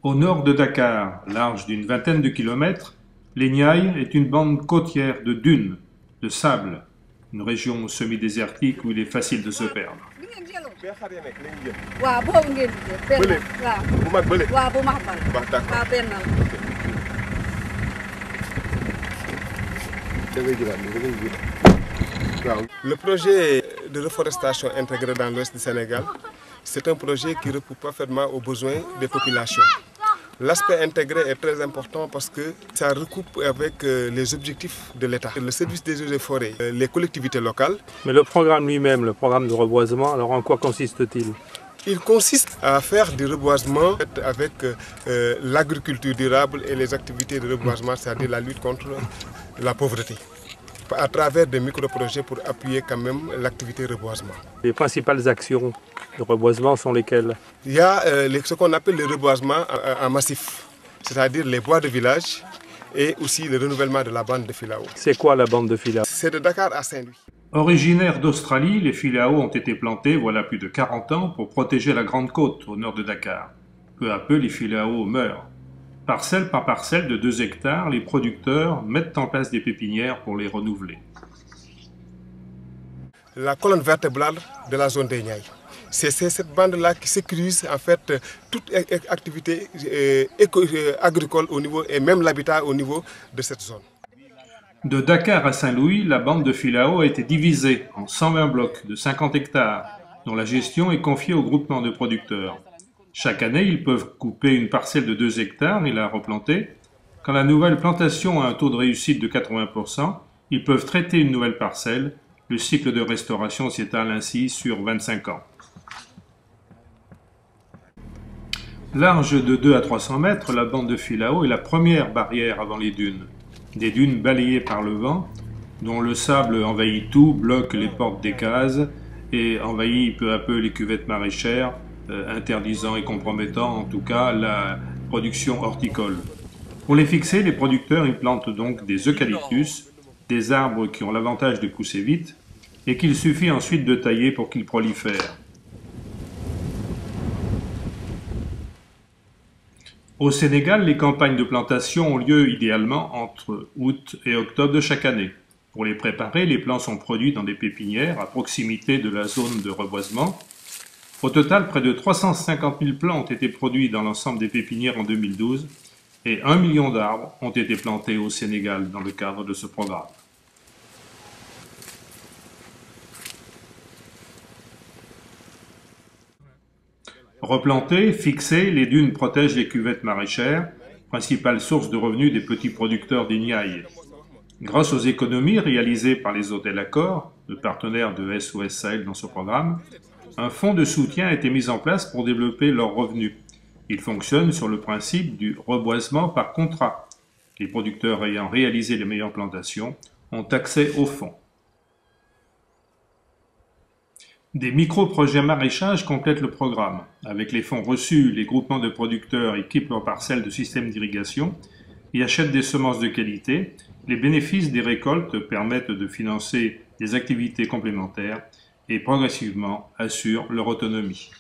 Au nord de Dakar, large d'une vingtaine de kilomètres, les Niayes est une bande côtière de dunes, de sable, une région semi-désertique où il est facile de se perdre. Le projet de reforestation intégrée dans l'ouest du Sénégal, c'est un projet qui répond parfaitement aux besoins des populations. L'aspect intégré est très important parce que ça recoupe avec les objectifs de l'État, le service des eaux et forêts, les collectivités locales. Mais le programme lui-même, le programme de reboisement, alors en quoi consiste-t-il? Il consiste à faire du reboisement avec l'agriculture durable et les activités de reboisement, c'est-à-dire la lutte contre la pauvreté, à travers des micro-projets pour appuyer quand même l'activité reboisement. Les principales actions de reboisement sont lesquelles? Il y a ce qu'on appelle le reboisement en massif, c'est-à-dire les bois de village et aussi le renouvellement de la bande de Filao. C'est quoi la bande de Filao? C'est de Dakar à Saint-Louis. Originaires d'Australie, les Filao ont été plantés voilà plus de 40 ans pour protéger la Grande Côte au nord de Dakar. Peu à peu, les Filao meurent. Parcelle par parcelle de 2 hectares, les producteurs mettent en place des pépinières pour les renouveler. La colonne vertébrale de la zone des Niayes. C'est cette bande-là qui sécurise en fait toute activité agricole au niveau et même l'habitat au niveau de cette zone. De Dakar à Saint-Louis, la bande de Filao a été divisée en 120 blocs de 50 hectares, dont la gestion est confiée au groupement de producteurs. Chaque année, ils peuvent couper une parcelle de 2 hectares et la replanter. Quand la nouvelle plantation a un taux de réussite de 80%, ils peuvent traiter une nouvelle parcelle. Le cycle de restauration s'étale ainsi sur 25 ans. Large de 2 à 300 mètres, la bande de Filao est la première barrière avant les dunes. Des dunes balayées par le vent, dont le sable envahit tout, bloque les portes des cases et envahit peu à peu les cuvettes maraîchères, interdisant et compromettant en tout cas la production horticole. Pour les fixer, les producteurs y plantent donc des eucalyptus, des arbres qui ont l'avantage de pousser vite et qu'il suffit ensuite de tailler pour qu'ils prolifèrent. Au Sénégal, les campagnes de plantation ont lieu idéalement entre août et octobre de chaque année. Pour les préparer, les plants sont produits dans des pépinières à proximité de la zone de reboisement. Au total, près de 350 000 plants ont été produits dans l'ensemble des pépinières en 2012 et 1 million d'arbres ont été plantés au Sénégal dans le cadre de ce programme. Replantées, fixées, les dunes protègent les cuvettes maraîchères, principale source de revenus des petits producteurs des Niayes. Grâce aux économies réalisées par les hôtels Accor, le partenaire de SOS Sahel dans ce programme, un fonds de soutien a été mis en place pour développer leurs revenus. Il fonctionne sur le principe du reboisement par contrat. Les producteurs ayant réalisé les meilleures plantations ont accès au fonds. Des micro-projets maraîchage complètent le programme. Avec les fonds reçus, les groupements de producteurs équipent leurs parcelles de systèmes d'irrigation et achètent des semences de qualité. Les bénéfices des récoltes permettent de financer des activités complémentaires et progressivement assurent leur autonomie.